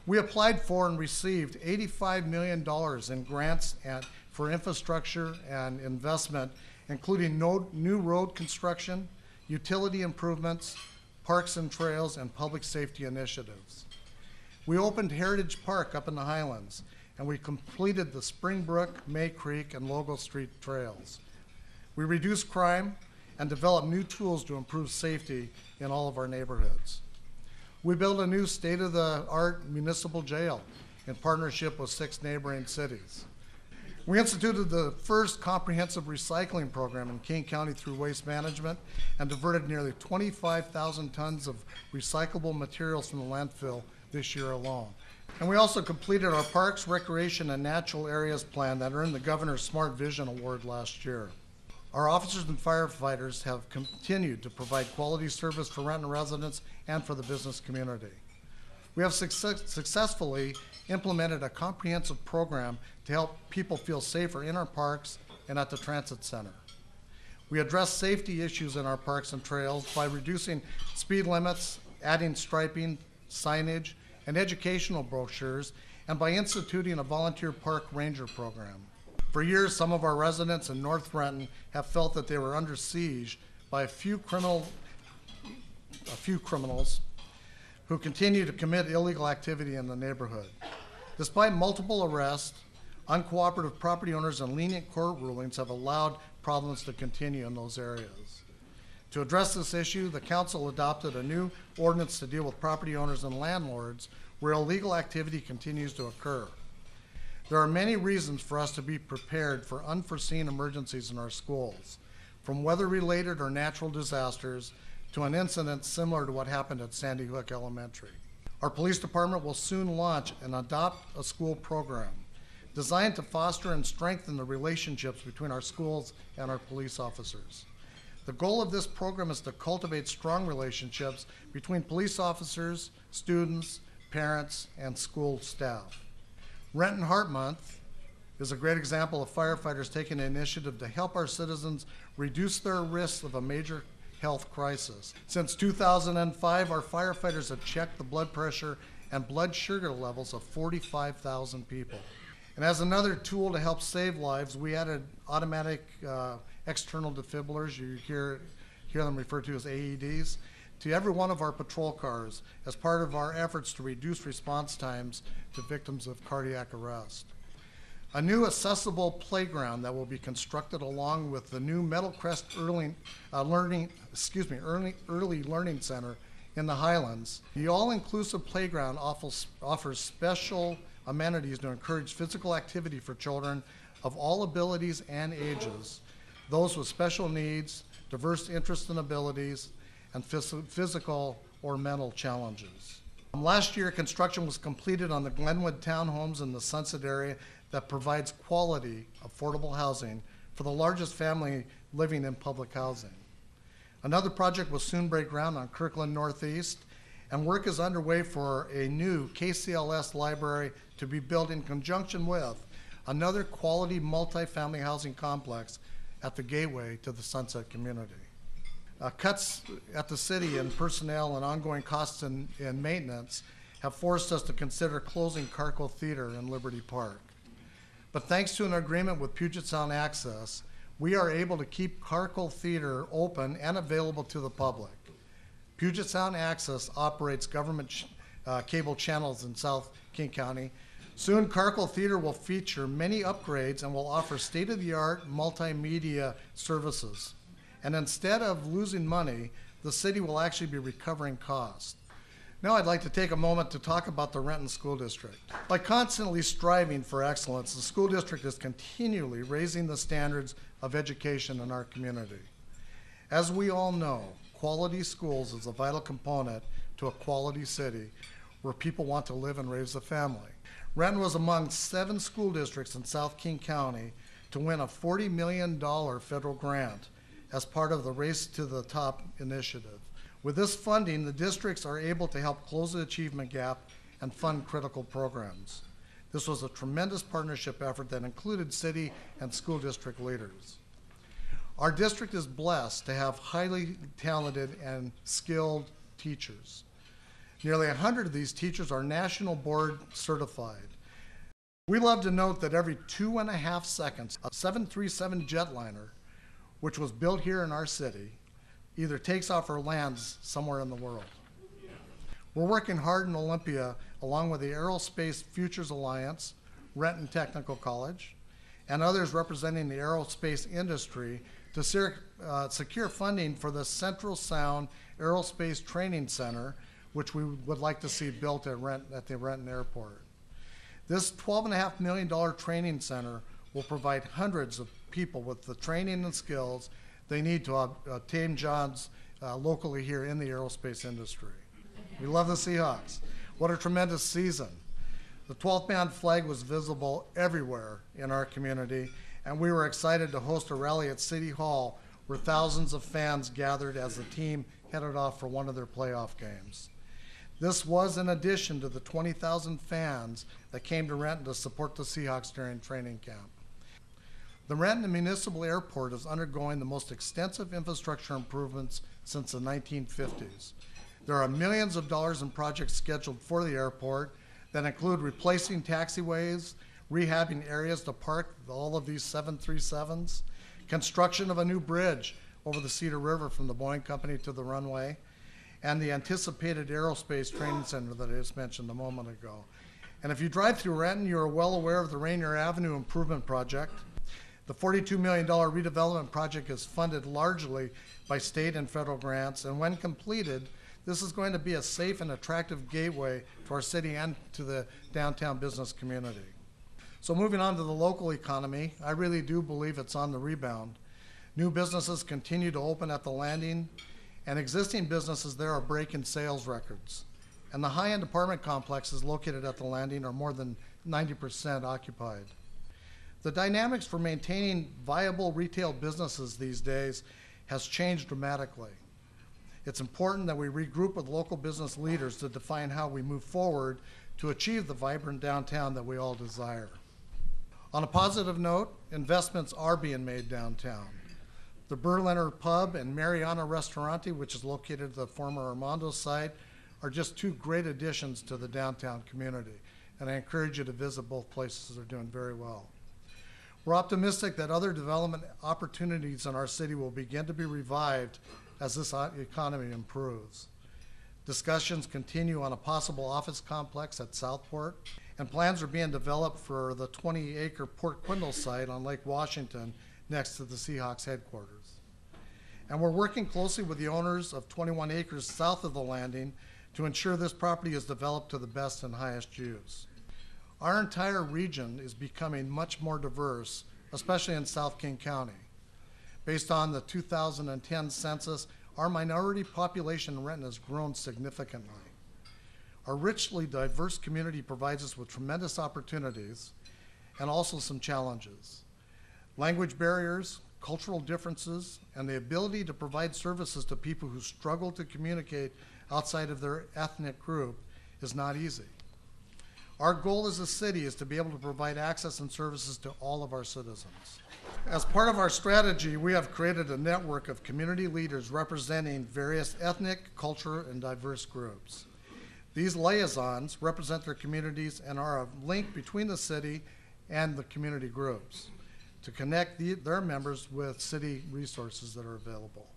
We applied for and received $85 million in grants for infrastructure and investment, including new road construction, utility improvements, parks and trails, and public safety initiatives. We opened Heritage Park up in the Highlands, and we completed the Springbrook, May Creek, and Logo Street trails. We reduced crime and developed new tools to improve safety in all of our neighborhoods. We built a new state-of-the-art municipal jail in partnership with 6 neighboring cities. We instituted the first comprehensive recycling program in Kane County through Waste Management and diverted nearly 25,000 tons of recyclable materials from the landfill this year alone. And we also completed our Parks, Recreation, and Natural Areas Plan that earned the Governor's Smart Vision Award last year. Our officers and firefighters have continued to provide quality service for Renton residents and for the business community. We have successfully implemented a comprehensive program to help people feel safer in our parks and at the transit center. We address safety issues in our parks and trails by reducing speed limits, adding striping, signage, and educational brochures, and by instituting a volunteer park ranger program. For years, some of our residents in North Renton have felt that they were under siege by a few criminals who continue to commit illegal activity in the neighborhood. Despite multiple arrests, uncooperative property owners and lenient court rulings have allowed problems to continue in those areas. To address this issue, the council adopted a new ordinance to deal with property owners and landlords where illegal activity continues to occur. There are many reasons for us to be prepared for unforeseen emergencies in our schools, from weather-related or natural disasters to an incident similar to what happened at Sandy Hook Elementary. Our police department will soon launch and adopt a school program designed to foster and strengthen the relationships between our schools and our police officers. The goal of this program is to cultivate strong relationships between police officers, students, parents, and school staff. Renton Heart Month is a great example of firefighters taking an initiative to help our citizens reduce their risks of a major health crisis. Since 2005, our firefighters have checked the blood pressure and blood sugar levels of 45,000 people. And as another tool to help save lives, we added automatic external defibrillators, you hear them referred to as AEDs, to every one of our patrol cars as part of our efforts to reduce response times to victims of cardiac arrest. A new accessible playground that will be constructed along with the new Meadowcrest Early Learning Center in the Highlands. The all-inclusive playground offers special amenities to encourage physical activity for children of all abilities and ages, those with special needs, diverse interests and abilities, and physical or mental challenges. Last year, construction was completed on the Glenwood Townhomes in the Sunset area that provides quality, affordable housing for the largest family living in public housing. Another project will soon break ground on Kirkland Northeast, and work is underway for a new KCLS library to be built in conjunction with another quality multifamily housing complex at the gateway to the Sunset community. Cuts at the city in personnel and ongoing costs in maintenance have forced us to consider closing Carco Theater in Liberty Park. But thanks to an agreement with Puget Sound Access, we are able to keep Carco Theater open and available to the public. Puget Sound Access operates government cable channels in South King County. Soon, Carco Theater will feature many upgrades and will offer state-of-the-art multimedia services. And instead of losing money, the city will actually be recovering costs. Now I'd like to take a moment to talk about the Renton School District. By constantly striving for excellence, the school district is continually raising the standards of education in our community. As we all know, quality schools is a vital component to a quality city where people want to live and raise a family. Renton was among 7 school districts in South King County to win a $40 million federal grant as part of the Race to the Top initiative. With this funding, the districts are able to help close the achievement gap and fund critical programs. This was a tremendous partnership effort that included city and school district leaders. Our district is blessed to have highly talented and skilled teachers. Nearly 100 of these teachers are national board certified. We love to note that every 2.5 seconds, a 737 jetliner, which was built here in our city, either takes off or lands somewhere in the world. We're working hard in Olympia, along with the Aerospace Futures Alliance, Renton Technical College, and others representing the aerospace industry to secure funding for the Central Sound Aerospace Training Center, which we would like to see built at the Renton Airport. This $12.5 million training center will provide hundreds of people with the training and skills they need to obtain jobs locally here in the aerospace industry. We love the Seahawks. What a tremendous season. The 12th man flag was visible everywhere in our community, and we were excited to host a rally at City Hall where thousands of fans gathered as the team headed off for one of their playoff games. This was in addition to the 20,000 fans that came to Renton to support the Seahawks during training camp. The Renton Municipal Airport is undergoing the most extensive infrastructure improvements since the 1950s. There are millions of dollars in projects scheduled for the airport that include replacing taxiways, rehabbing areas to park all of these 737s, construction of a new bridge over the Cedar River from the Boeing Company to the runway, and the anticipated aerospace training center that I just mentioned a moment ago. And if you drive through Renton, you are well aware of the Rainier Avenue Improvement Project. The $42 million redevelopment project is funded largely by state and federal grants, and when completed, this is going to be a safe and attractive gateway to our city and to the downtown business community. So moving on to the local economy, I really do believe it's on the rebound. New businesses continue to open at the Landing, and existing businesses there are breaking sales records. And the high-end apartment complexes located at the Landing are more than 90% occupied. The dynamics for maintaining viable retail businesses these days has changed dramatically. It's important that we regroup with local business leaders to define how we move forward to achieve the vibrant downtown that we all desire. On a positive note, investments are being made downtown. The Berliner Pub and Mariana Restaurante, which is located at the former Armando site, are just two great additions to the downtown community, and I encourage you to visit both places. They're doing very well. We're optimistic that other development opportunities in our city will begin to be revived as this economy improves. Discussions continue on a possible office complex at Southport, and plans are being developed for the 20-acre Port Quindle site on Lake Washington next to the Seahawks headquarters. And we're working closely with the owners of 21 acres south of the Landing to ensure this property is developed to the best and highest use. Our entire region is becoming much more diverse, especially in South King County. Based on the 2010 census, our minority population in Renton has grown significantly. Our richly diverse community provides us with tremendous opportunities and also some challenges. Language barriers, cultural differences, and the ability to provide services to people who struggle to communicate outside of their ethnic group is not easy. Our goal as a city is to be able to provide access and services to all of our citizens. As part of our strategy, we have created a network of community leaders representing various ethnic, cultural, and diverse groups. These liaisons represent their communities and are a link between the city and the community groups to connect their members with city resources that are available.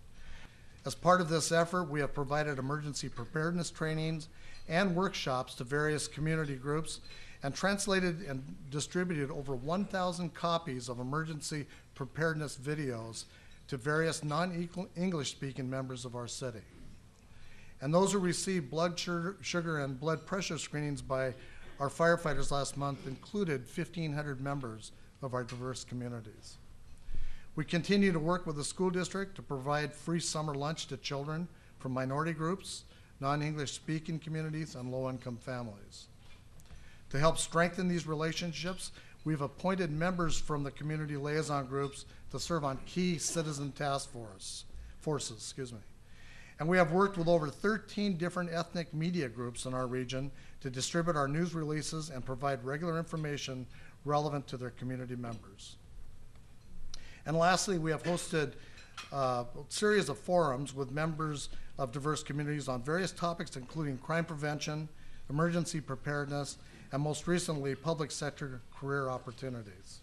As part of this effort, we have provided emergency preparedness trainings and workshops to various community groups and translated and distributed over 1,000 copies of emergency preparedness videos to various non-English speaking members of our city. And those who received blood sugar and blood pressure screenings by our firefighters last month included 1,500 members of our diverse communities. We continue to work with the school district to provide free summer lunch to children from minority groups, non-English speaking communities, and low-income families. To help strengthen these relationships, we've appointed members from the community liaison groups to serve on key citizen task forces. And we have worked with over 13 different ethnic media groups in our region to distribute our news releases and provide regular information relevant to their community members. And lastly, we have hosted series of forums with members of diverse communities on various topics, including crime prevention, emergency preparedness, and most recently, public sector career opportunities.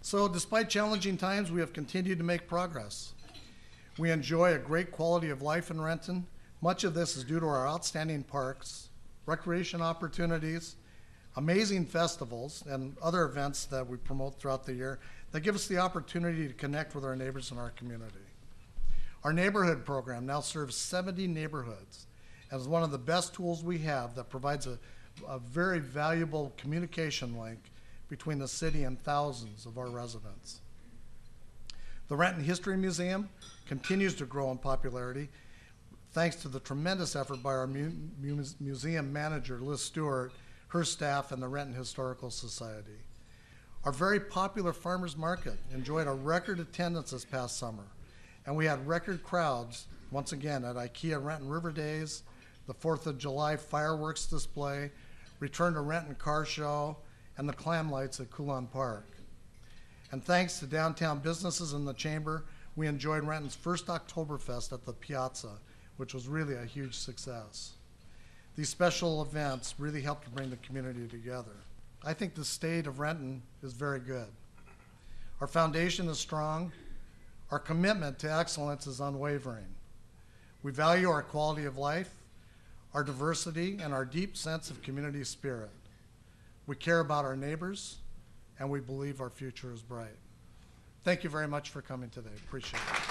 So despite challenging times, we have continued to make progress. We enjoy a great quality of life in Renton. Much of this is due to our outstanding parks, recreation opportunities, amazing festivals, and other events that we promote throughout the year that give us the opportunity to connect with our neighbors in our community. Our neighborhood program now serves 70 neighborhoods and is one of the best tools we have that provides a very valuable communication link between the city and thousands of our residents. The Renton History Museum continues to grow in popularity thanks to the tremendous effort by our museum manager, Liz Stewart, her staff, and the Renton Historical Society. Our very popular farmers market enjoyed a record attendance this past summer, and we had record crowds once again at IKEA Renton River Days, the 4th of July fireworks display, Return to Renton Car Show, and the clam lights at Coulon Park. And thanks to downtown businesses in the Chamber, we enjoyed Renton's first Oktoberfest at the Piazza, which was really a huge success. These special events really help to bring the community together. I think the state of Renton is very good. Our foundation is strong. Our commitment to excellence is unwavering. We value our quality of life, our diversity, and our deep sense of community spirit. We care about our neighbors, and we believe our future is bright. Thank you very much for coming today. Appreciate it.